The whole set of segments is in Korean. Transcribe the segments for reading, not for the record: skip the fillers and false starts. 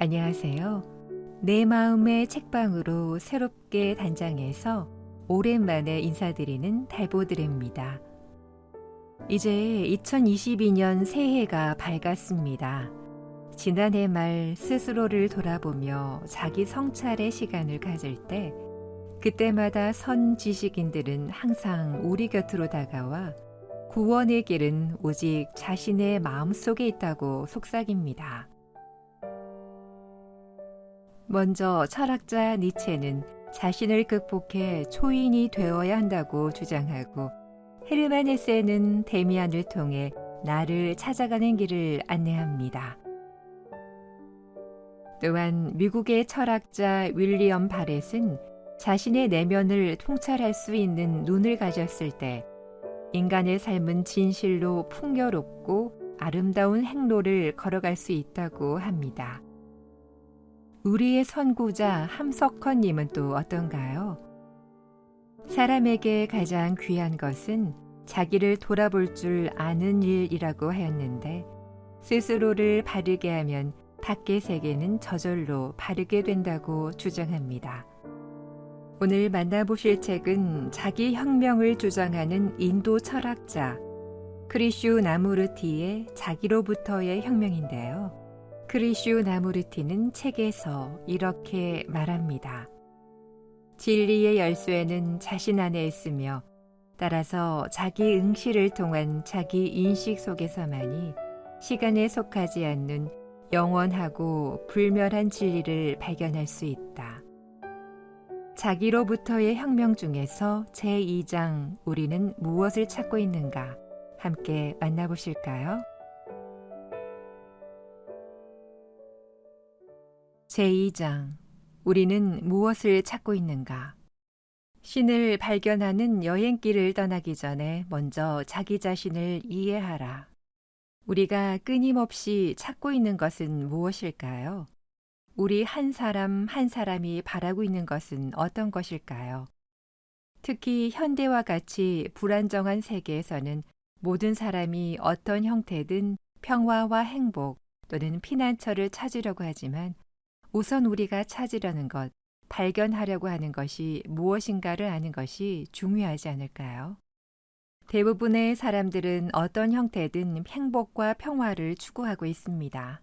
안녕하세요. 내 마음의 책방으로 새롭게 단장해서 오랜만에 인사드리는 달보드레입니다. 이제 2022년 새해가 밝았습니다. 지난해 말 스스로를 돌아보며 자기 성찰의 시간을 가질 때 그때마다 선 지식인들은 항상 우리 곁으로 다가와 구원의 길은 오직 자신의 마음속에 있다고 속삭입니다. 먼저 철학자 니체는 자신을 극복해 초인이 되어야 한다고 주장하고, 헤르만 헤세는 데미안을 통해 나를 찾아가는 길을 안내합니다. 또한 미국의 철학자 윌리엄 바렛은 자신의 내면을 통찰할 수 있는 눈을 가졌을 때 인간의 삶은 진실로 풍요롭고 아름다운 행로를 걸어갈 수 있다고 합니다. 우리의 선구자 함석헌님은 또 어떤가요? 사람에게 가장 귀한 것은 자기를 돌아볼 줄 아는 일이라고 하였는데, 스스로를 바르게 하면 밖의 세계는 저절로 바르게 된다고 주장합니다. 오늘 만나보실 책은 자기 혁명을 주장하는 인도 철학자 크리슈 나무르티의 자기로부터의 혁명인데요. 크리슈 나무르티는 책에서 이렇게 말합니다. 진리의 열쇠는 자신 안에 있으며, 따라서 자기 응시를 통한 자기 인식 속에서만이 시간에 속하지 않는 영원하고 불멸한 진리를 발견할 수 있다. 자기로부터의 혁명 중에서 제2장 우리는 무엇을 찾고 있는가? 함께 만나보실까요? 제2장 우리는 무엇을 찾고 있는가? 신을 발견하는 여행길을 떠나기 전에 먼저 자기 자신을 이해하라. 우리가 끊임없이 찾고 있는 것은 무엇일까요? 우리 한 사람 한 사람이 바라고 있는 것은 어떤 것일까요? 특히 현대와 같이 불안정한 세계에서는 모든 사람이 어떤 형태든 평화와 행복 또는 피난처를 찾으려고 하지만, 우선 우리가 찾으려는 것, 발견하려고 하는 것이 무엇인가를 아는 것이 중요하지 않을까요? 대부분의 사람들은 어떤 형태든 행복과 평화를 추구하고 있습니다.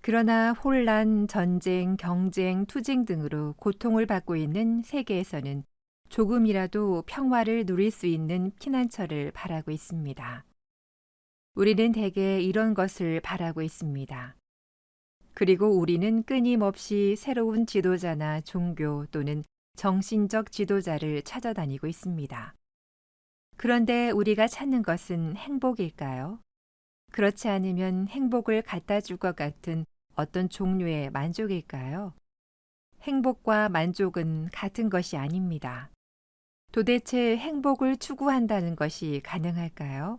그러나 혼란, 전쟁, 경쟁, 투쟁 등으로 고통을 받고 있는 세계에서는 조금이라도 평화를 누릴 수 있는 피난처를 바라고 있습니다. 우리는 대개 이런 것을 바라고 있습니다. 그리고 우리는 끊임없이 새로운 지도자나 종교 또는 정신적 지도자를 찾아다니고 있습니다. 그런데 우리가 찾는 것은 행복일까요? 그렇지 않으면 행복을 갖다 줄 것 같은 어떤 종류의 만족일까요? 행복과 만족은 같은 것이 아닙니다. 도대체 행복을 추구한다는 것이 가능할까요?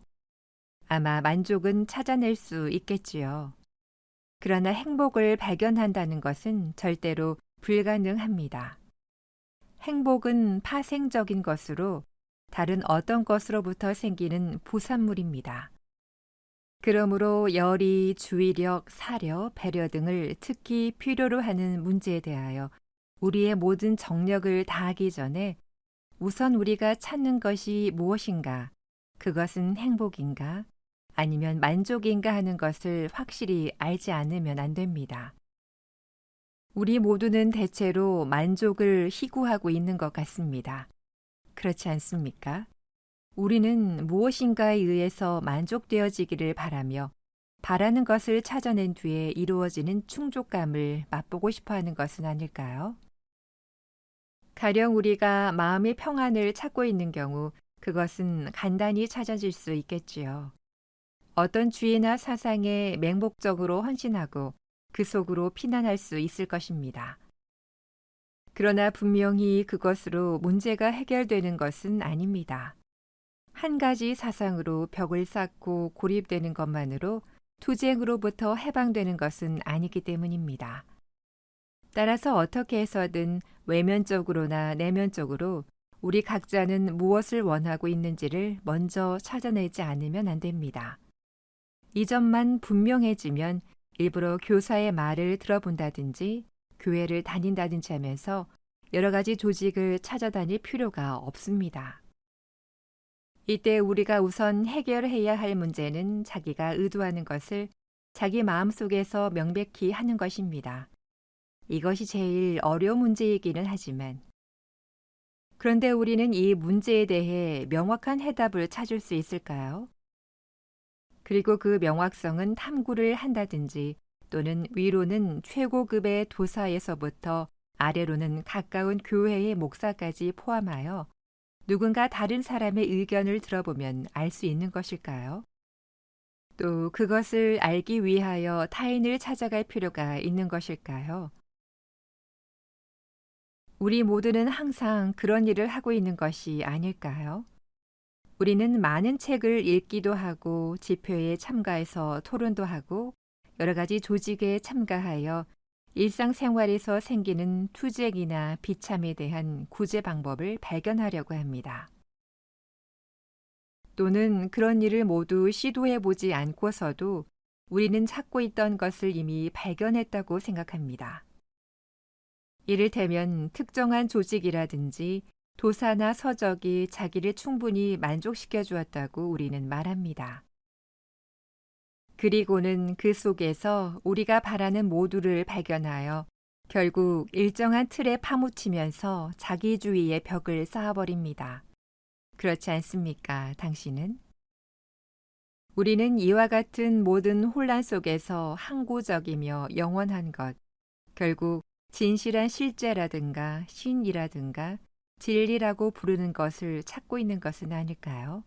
아마 만족은 찾아낼 수 있겠지요. 그러나 행복을 발견한다는 것은 절대로 불가능합니다. 행복은 파생적인 것으로 다른 어떤 것으로부터 생기는 부산물입니다. 그러므로 열의, 주의력, 사려, 배려 등을 특히 필요로 하는 문제에 대하여 우리의 모든 정력을 다하기 전에 우선 우리가 찾는 것이 무엇인가, 그것은 행복인가, 아니면 만족인가 하는 것을 확실히 알지 않으면 안 됩니다. 우리 모두는 대체로 만족을 희구하고 있는 것 같습니다. 그렇지 않습니까? 우리는 무엇인가에 의해서 만족되어지기를 바라며, 바라는 것을 찾아낸 뒤에 이루어지는 충족감을 맛보고 싶어 하는 것은 아닐까요? 가령 우리가 마음의 평안을 찾고 있는 경우 그것은 간단히 찾아질 수 있겠지요. 어떤 주의나 사상에 맹목적으로 헌신하고 그 속으로 피난할 수 있을 것입니다. 그러나 분명히 그것으로 문제가 해결되는 것은 아닙니다. 한 가지 사상으로 벽을 쌓고 고립되는 것만으로 투쟁으로부터 해방되는 것은 아니기 때문입니다. 따라서 어떻게 해서든 외면적으로나 내면적으로 우리 각자는 무엇을 원하고 있는지를 먼저 찾아내지 않으면 안 됩니다. 이 점만 분명해지면 일부러 교사의 말을 들어본다든지 교회를 다닌다든지 하면서 여러 가지 조직을 찾아다닐 필요가 없습니다. 이때 우리가 우선 해결해야 할 문제는 자기가 의도하는 것을 자기 마음속에서 명백히 하는 것입니다. 이것이 제일 어려운 문제이기는 하지만 그런데 우리는 이 문제에 대해 명확한 해답을 찾을 수 있을까요? 그리고 그 명확성은 탐구를 한다든지 또는 위로는 최고급의 도사에서부터 아래로는 가까운 교회의 목사까지 포함하여 누군가 다른 사람의 의견을 들어보면 알 수 있는 것일까요? 또 그것을 알기 위하여 타인을 찾아갈 필요가 있는 것일까요? 우리 모두는 항상 그런 일을 하고 있는 것이 아닐까요? 우리는 많은 책을 읽기도 하고 집회에 참가해서 토론도 하고 여러 가지 조직에 참가하여 일상생활에서 생기는 투쟁이나 비참에 대한 구제 방법을 발견하려고 합니다. 또는 그런 일을 모두 시도해 보지 않고서도 우리는 찾고 있던 것을 이미 발견했다고 생각합니다. 이를테면 특정한 조직이라든지 도사나 서적이 자기를 충분히 만족시켜 주었다고 우리는 말합니다. 그리고는 그 속에서 우리가 바라는 모두를 발견하여 결국 일정한 틀에 파묻히면서 자기주의의 벽을 쌓아버립니다. 그렇지 않습니까, 당신은? 우리는 이와 같은 모든 혼란 속에서 항구적이며 영원한 것, 결국 진실한 실제라든가 신이라든가 진리라고 부르는 것을 찾고 있는 것은 아닐까요?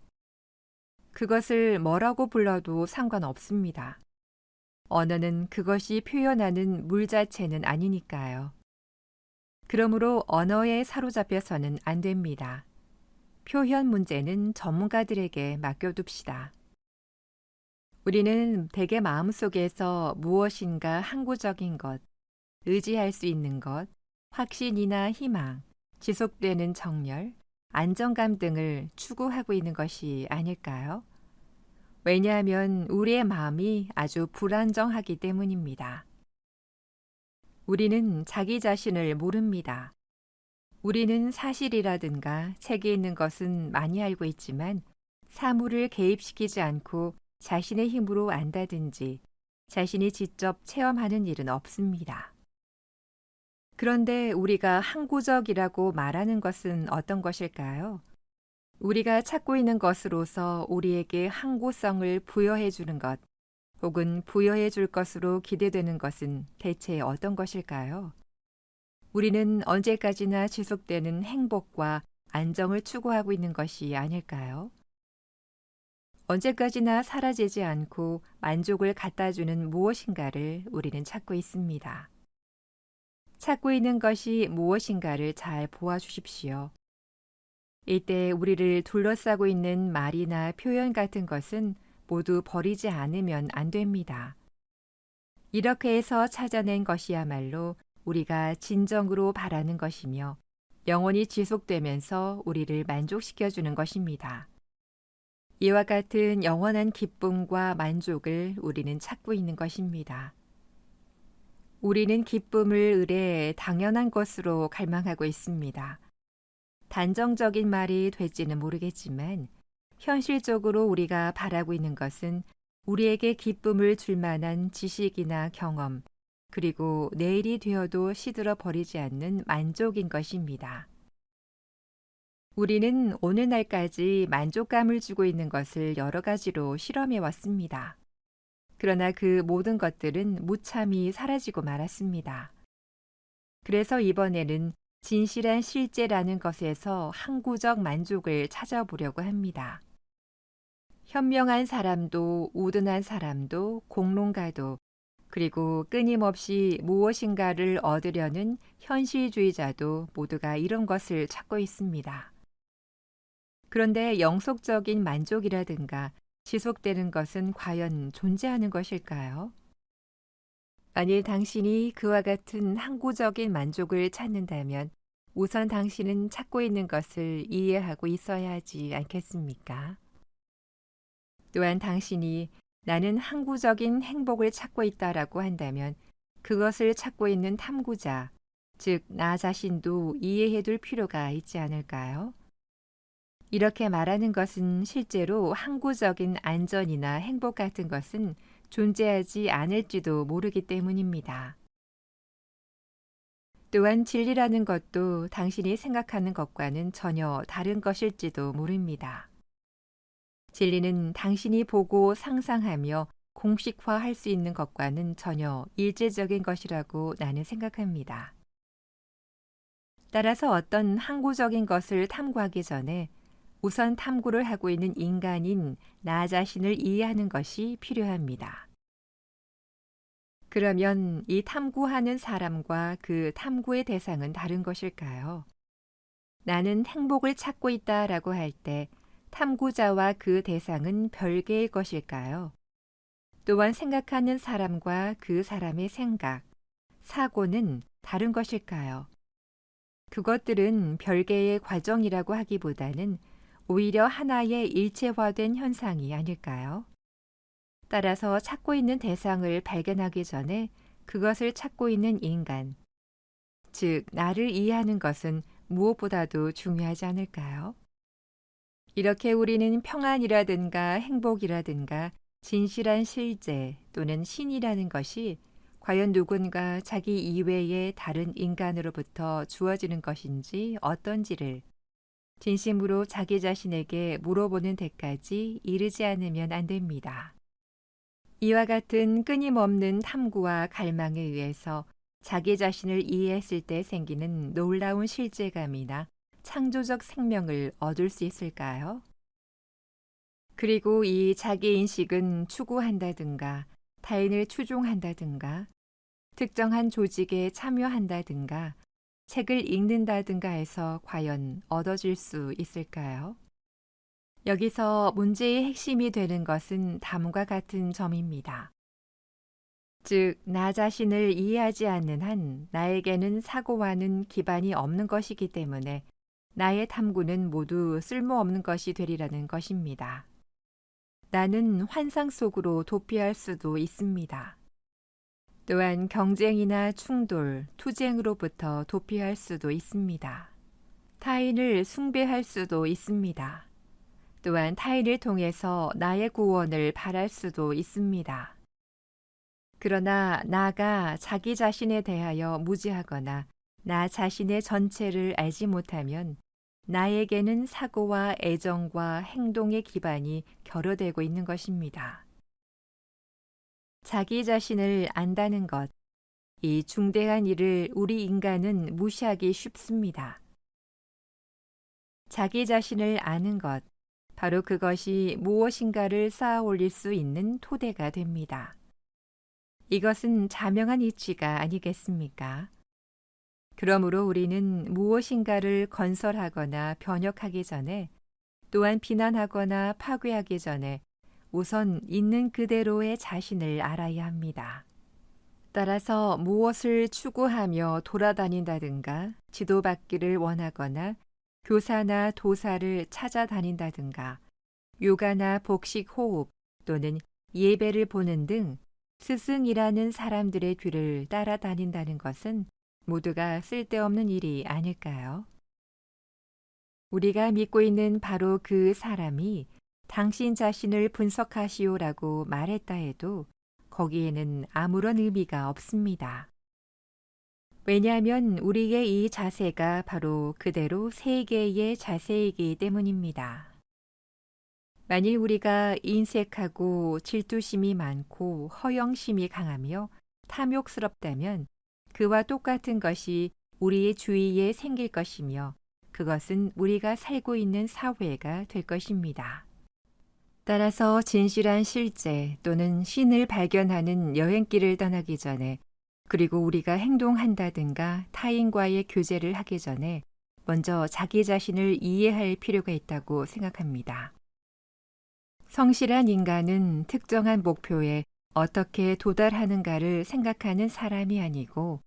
그것을 뭐라고 불러도 상관없습니다. 언어는 그것이 표현하는 물 자체는 아니니까요. 그러므로 언어에 사로잡혀서는 안 됩니다. 표현 문제는 전문가들에게 맡겨둡시다. 우리는 대개 마음속에서 무엇인가 항구적인 것, 의지할 수 있는 것, 확신이나 희망, 지속되는 정열, 안정감 등을 추구하고 있는 것이 아닐까요? 왜냐하면 우리의 마음이 아주 불안정하기 때문입니다. 우리는 자기 자신을 모릅니다. 우리는 사실이라든가 책에 있는 것은 많이 알고 있지만 사물을 개입시키지 않고 자신의 힘으로 안다든지 자신이 직접 체험하는 일은 없습니다. 그런데 우리가 항구적이라고 말하는 것은 어떤 것일까요? 우리가 찾고 있는 것으로서 우리에게 항구성을 부여해 주는 것, 혹은 부여해 줄 것으로 기대되는 것은 대체 어떤 것일까요? 우리는 언제까지나 지속되는 행복과 안정을 추구하고 있는 것이 아닐까요? 언제까지나 사라지지 않고 만족을 갖다 주는 무엇인가를 우리는 찾고 있습니다. 찾고 있는 것이 무엇인가를 잘 보아주십시오. 이때 우리를 둘러싸고 있는 말이나 표현 같은 것은 모두 버리지 않으면 안 됩니다. 이렇게 해서 찾아낸 것이야말로 우리가 진정으로 바라는 것이며 영원히 지속되면서 우리를 만족시켜주는 것입니다. 이와 같은 영원한 기쁨과 만족을 우리는 찾고 있는 것입니다. 우리는 기쁨을 의뢰 당연한 것으로 갈망하고 있습니다. 단정적인 말이 될지는 모르겠지만 현실적으로 우리가 바라고 있는 것은 우리에게 기쁨을 줄 만한 지식이나 경험, 그리고 내일이 되어도 시들어 버리지 않는 만족인 것입니다. 우리는 오늘날까지 만족감을 주고 있는 것을 여러 가지로 실험해 왔습니다. 그러나 그 모든 것들은 무참히 사라지고 말았습니다. 그래서 이번에는 진실한 실제라는 것에서 항구적 만족을 찾아보려고 합니다. 현명한 사람도 우둔한 사람도 공론가도 그리고 끊임없이 무엇인가를 얻으려는 현실주의자도 모두가 이런 것을 찾고 있습니다. 그런데 영속적인 만족이라든가 지속되는 것은 과연 존재하는 것일까요? 만일 당신이 그와 같은 항구적인 만족을 찾는다면 우선 당신은 찾고 있는 것을 이해하고 있어야 하지 않겠습니까? 또한 당신이 나는 항구적인 행복을 찾고 있다라고 한다면 그것을 찾고 있는 탐구자, 즉, 나 자신도 이해해 둘 필요가 있지 않을까요? 이렇게 말하는 것은 실제로 항구적인 안전이나 행복 같은 것은 존재하지 않을지도 모르기 때문입니다. 또한 진리라는 것도 당신이 생각하는 것과는 전혀 다른 것일지도 모릅니다. 진리는 당신이 보고 상상하며 공식화할 수 있는 것과는 전혀 일제적인 것이라고 나는 생각합니다. 따라서 어떤 항구적인 것을 탐구하기 전에 우선 탐구를 하고 있는 인간인 나 자신을 이해하는 것이 필요합니다. 그러면 이 탐구하는 사람과 그 탐구의 대상은 다른 것일까요? 나는 행복을 찾고 있다라고 할 때 탐구자와 그 대상은 별개의 것일까요? 또한 생각하는 사람과 그 사람의 생각, 사고는 다른 것일까요? 그것들은 별개의 과정이라고 하기보다는 오히려 하나의 일체화된 현상이 아닐까요? 따라서 찾고 있는 대상을 발견하기 전에 그것을 찾고 있는 인간, 즉 나를 이해하는 것은 무엇보다도 중요하지 않을까요? 이렇게 우리는 평안이라든가 행복이라든가 진실한 실제 또는 신이라는 것이 과연 누군가 자기 이외의 다른 인간으로부터 주어지는 것인지 어떤지를 진심으로 자기 자신에게 물어보는 데까지 이르지 않으면 안 됩니다. 이와 같은 끊임없는 탐구와 갈망에 의해서 자기 자신을 이해했을 때 생기는 놀라운 실제감이나 창조적 생명을 얻을 수 있을까요? 그리고 이 자기인식은 추구한다든가 타인을 추종한다든가 특정한 조직에 참여한다든가 책을 읽는다든가 해서 과연 얻어질 수 있을까요? 여기서 문제의 핵심이 되는 것은 다음과 같은 점입니다. 즉, 나 자신을 이해하지 않는 한 나에게는 사고와는 기반이 없는 것이기 때문에 나의 탐구는 모두 쓸모없는 것이 되리라는 것입니다. 나는 환상 속으로 도피할 수도 있습니다. 또한 경쟁이나 충돌, 투쟁으로부터 도피할 수도 있습니다. 타인을 숭배할 수도 있습니다. 또한 타인을 통해서 나의 구원을 바랄 수도 있습니다. 그러나 나가 자기 자신에 대하여 무지하거나 나 자신의 전체를 알지 못하면 나에게는 사고와 애정과 행동의 기반이 결여되고 있는 것입니다. 자기 자신을 안다는 것, 이 중대한 일을 우리 인간은 무시하기 쉽습니다. 자기 자신을 아는 것, 바로 그것이 무엇인가를 쌓아 올릴 수 있는 토대가 됩니다. 이것은 자명한 이치가 아니겠습니까? 그러므로 우리는 무엇인가를 건설하거나 변혁하기 전에 또한 비난하거나 파괴하기 전에 우선 있는 그대로의 자신을 알아야 합니다. 따라서 무엇을 추구하며 돌아다닌다든가 지도받기를 원하거나 교사나 도사를 찾아다닌다든가 요가나 복식 호흡 또는 예배를 보는 등 스승이라는 사람들의 뒤를 따라다닌다는 것은 모두가 쓸데없는 일이 아닐까요? 우리가 믿고 있는 바로 그 사람이 당신 자신을 분석하시오라고 말했다 해도 거기에는 아무런 의미가 없습니다. 왜냐하면 우리의 이 자세가 바로 그대로 세계의 자세이기 때문입니다. 만일 우리가 인색하고 질투심이 많고 허영심이 강하며 탐욕스럽다면 그와 똑같은 것이 우리의 주위에 생길 것이며 그것은 우리가 살고 있는 사회가 될 것입니다. 따라서 진실한 실제 또는 신을 발견하는 여행길을 떠나기 전에 그리고 우리가 행동한다든가 타인과의 교제를 하기 전에 먼저 자기 자신을 이해할 필요가 있다고 생각합니다. 성실한 인간은 특정한 목표에 어떻게 도달하는가를 생각하는 사람이 아니고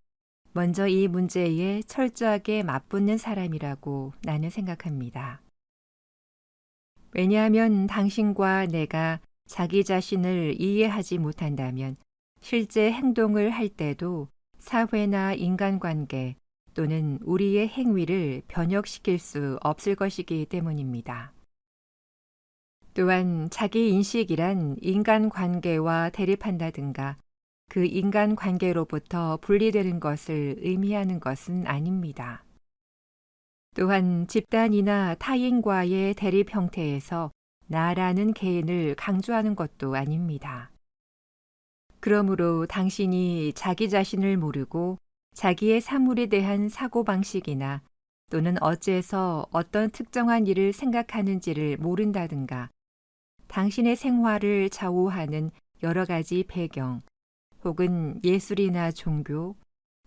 먼저 이 문제에 철저하게 맞붙는 사람이라고 나는 생각합니다. 왜냐하면 당신과 내가 자기 자신을 이해하지 못한다면 실제 행동을 할 때도 사회나 인간관계 또는 우리의 행위를 변혁시킬 수 없을 것이기 때문입니다. 또한 자기 인식이란 인간관계와 대립한다든가 그 인간관계로부터 분리되는 것을 의미하는 것은 아닙니다. 또한 집단이나 타인과의 대립 형태에서 나라는 개인을 강조하는 것도 아닙니다. 그러므로 당신이 자기 자신을 모르고 자기의 사물에 대한 사고방식이나 또는 어째서 어떤 특정한 일을 생각하는지를 모른다든가 당신의 생활을 좌우하는 여러 가지 배경 혹은 예술이나 종교,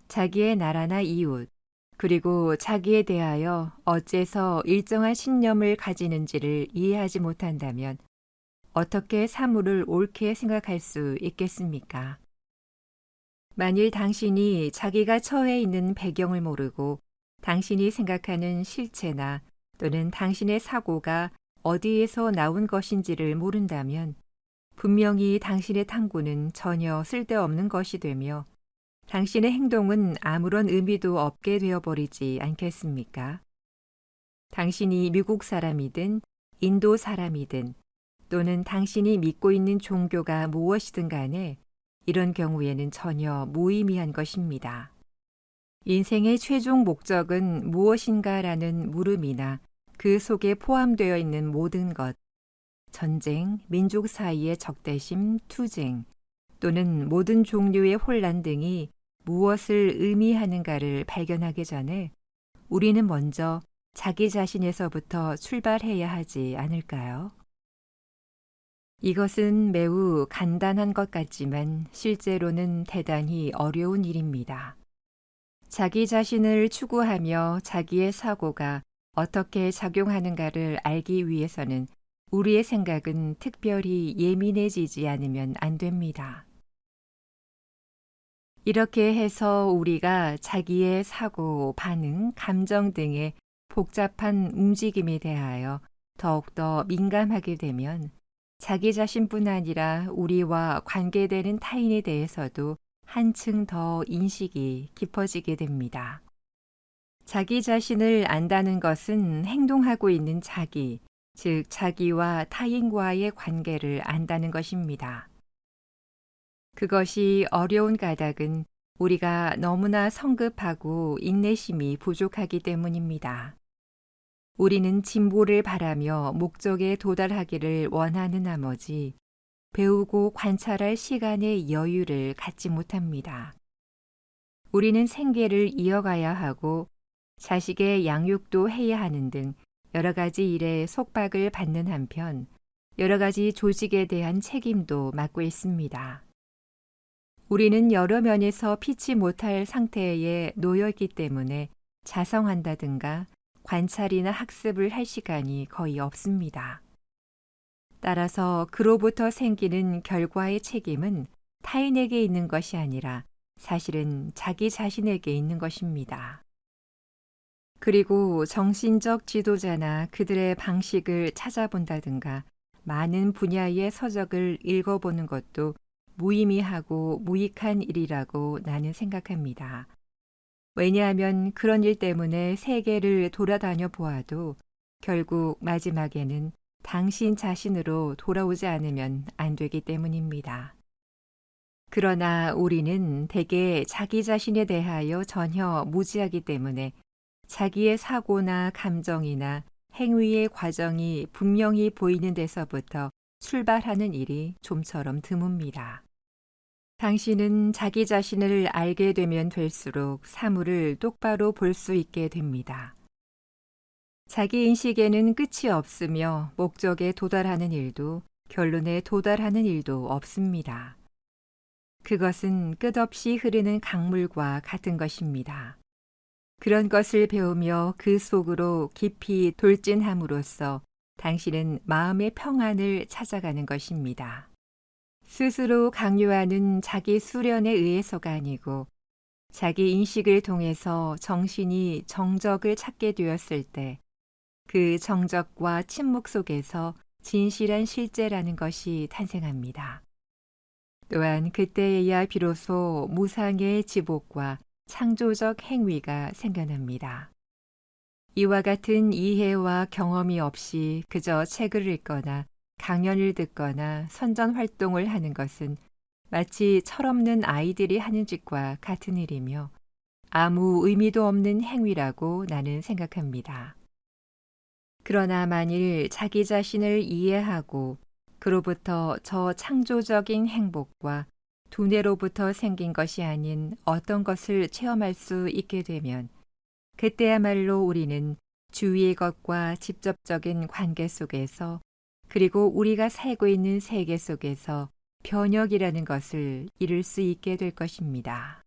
자기의 나라나 이웃, 그리고 자기에 대하여 어째서 일정한 신념을 가지는지를 이해하지 못한다면 어떻게 사물을 옳게 생각할 수 있겠습니까? 만일 당신이 자기가 처해 있는 배경을 모르고 당신이 생각하는 실체나 또는 당신의 사고가 어디에서 나온 것인지를 모른다면 분명히 당신의 탐구는 전혀 쓸데없는 것이 되며 당신의 행동은 아무런 의미도 없게 되어버리지 않겠습니까? 당신이 미국 사람이든 인도 사람이든 또는 당신이 믿고 있는 종교가 무엇이든 간에 이런 경우에는 전혀 무의미한 것입니다. 인생의 최종 목적은 무엇인가라는 물음이나 그 속에 포함되어 있는 모든 것, 전쟁, 민족 사이의 적대심, 투쟁, 또는 모든 종류의 혼란 등이 무엇을 의미하는가를 발견하기 전에 우리는 먼저 자기 자신에서부터 출발해야 하지 않을까요? 이것은 매우 간단한 것 같지만 실제로는 대단히 어려운 일입니다. 자기 자신을 추구하며 자기의 사고가 어떻게 작용하는가를 알기 위해서는 우리의 생각은 특별히 예민해지지 않으면 안 됩니다. 이렇게 해서 우리가 자기의 사고, 반응, 감정 등의 복잡한 움직임에 대하여 더욱더 민감하게 되면 자기 자신뿐 아니라 우리와 관계되는 타인에 대해서도 한층 더 인식이 깊어지게 됩니다. 자기 자신을 안다는 것은 행동하고 있는 자기, 즉 자기와 타인과의 관계를 안다는 것입니다. 그것이 어려운 까닭은 우리가 너무나 성급하고 인내심이 부족하기 때문입니다. 우리는 진보를 바라며 목적에 도달하기를 원하는 나머지 배우고 관찰할 시간의 여유를 갖지 못합니다. 우리는 생계를 이어가야 하고 자식의 양육도 해야 하는 등 여러 가지 일에 속박을 받는 한편 여러 가지 조직에 대한 책임도 맡고 있습니다. 우리는 여러 면에서 피치 못할 상태에 놓여 있기 때문에 자성한다든가 관찰이나 학습을 할 시간이 거의 없습니다. 따라서 그로부터 생기는 결과의 책임은 타인에게 있는 것이 아니라 사실은 자기 자신에게 있는 것입니다. 그리고 정신적 지도자나 그들의 방식을 찾아본다든가 많은 분야의 서적을 읽어보는 것도 무의미하고 무익한 일이라고 나는 생각합니다. 왜냐하면 그런 일 때문에 세계를 돌아다녀 보아도 결국 마지막에는 당신 자신으로 돌아오지 않으면 안 되기 때문입니다. 그러나 우리는 대개 자기 자신에 대하여 전혀 무지하기 때문에 자기의 사고나 감정이나 행위의 과정이 분명히 보이는 데서부터 출발하는 일이 좀처럼 드뭅니다. 당신은 자기 자신을 알게 되면 될수록 사물을 똑바로 볼 수 있게 됩니다. 자기 인식에는 끝이 없으며 목적에 도달하는 일도 결론에 도달하는 일도 없습니다. 그것은 끝없이 흐르는 강물과 같은 것입니다. 그런 것을 배우며 그 속으로 깊이 돌진함으로써 당신은 마음의 평안을 찾아가는 것입니다. 스스로 강요하는 자기 수련에 의해서가 아니고 자기 인식을 통해서 정신이 정적을 찾게 되었을 때 그 정적과 침묵 속에서 진실한 실제라는 것이 탄생합니다. 또한 그때에야 비로소 무상의 지복과 창조적 행위가 생겨납니다. 이와 같은 이해와 경험이 없이 그저 책을 읽거나 강연을 듣거나 선전 활동을 하는 것은 마치 철없는 아이들이 하는 짓과 같은 일이며 아무 의미도 없는 행위라고 나는 생각합니다. 그러나 만일 자기 자신을 이해하고 그로부터 저 창조적인 행복과 두뇌로부터 생긴 것이 아닌 어떤 것을 체험할 수 있게 되면 그때야말로 우리는 주위의 것과 직접적인 관계 속에서 그리고 우리가 살고 있는 세계 속에서 변혁이라는 것을 이룰 수 있게 될 것입니다.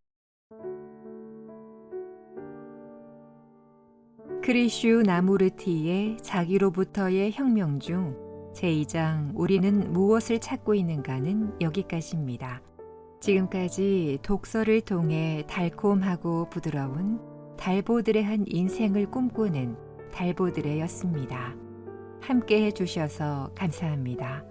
크리슈 나무르티의 자기로부터의 혁명 중 제2장 우리는 무엇을 찾고 있는가는 여기까지입니다. 지금까지 독서를 통해 달콤하고 부드러운 달보들의 한 인생을 꿈꾸는 달보들의였습니다. 함께 해주셔서 감사합니다.